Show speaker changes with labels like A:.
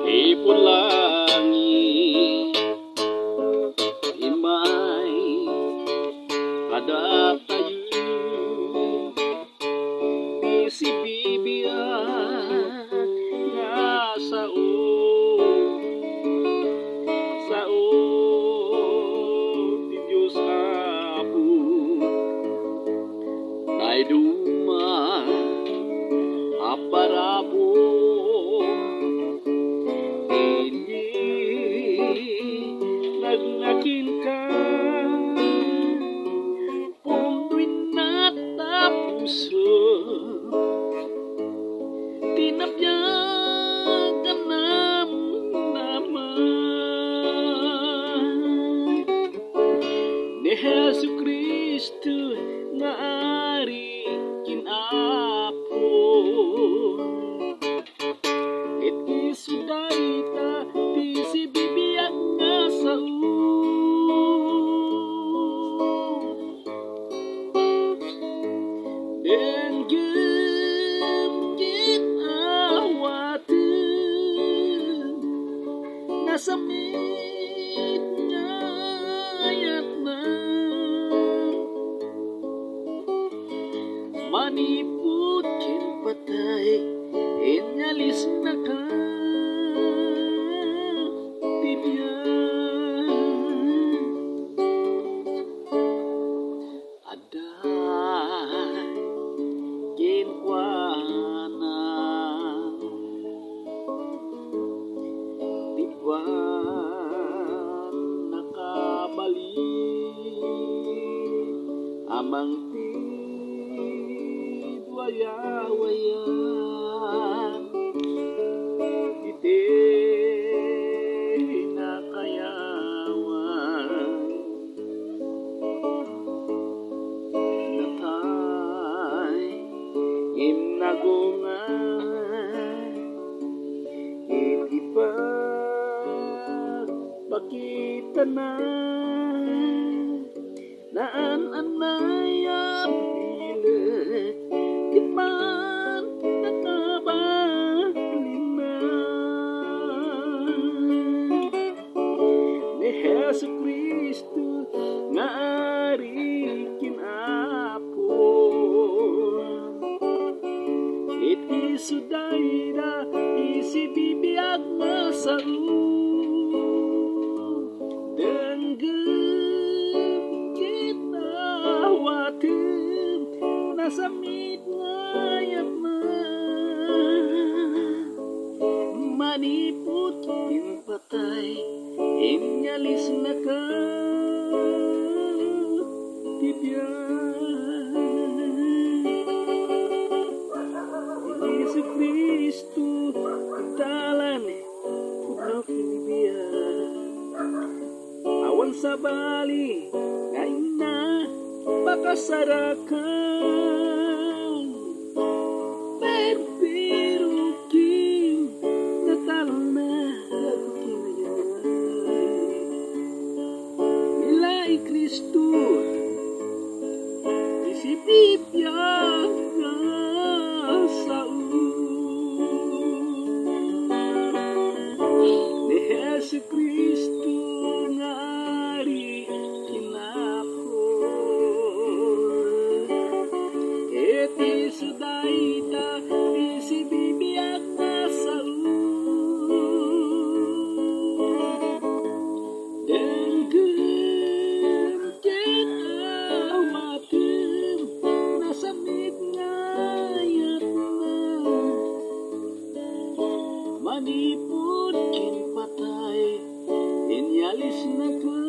A: ipon langit, imay kada tayo, di si bibiyang nga sao ti Diyos Apo, nay duma aparabo nagnakin ka punduin na tapuso tinabyagan naman ni Jesu Kristo nga ari kinapo it isuday ta ti si bibiyang nga sao denggem ginawatin nasamit ngayat na maniput kin patay inyalis na ka tibyan aday kinkwana tiban nakabalik amang waya-waya iti nakayawan natay imnagungan iti pagpakita na naan-anayam pilit man nakabalin na ni Jesu Kristo nga ari kinapo iti suday na isi bibiyag na sao denggem ginawatin nasamit ngayat na maniput kin patay inyalis na ka tibyan Yesu Kristo dalan putno kinibiyan awan sa bali ngayon na pakasarakan pero king natalo na ako kinayan nilai Kristo isipipyan nga sao ni Jesu Kristo nga ari kinapo iti suday ta isi bibiyag na sao denggem ginawatin nasamit ngayat na maniput kin patay inyalis na ka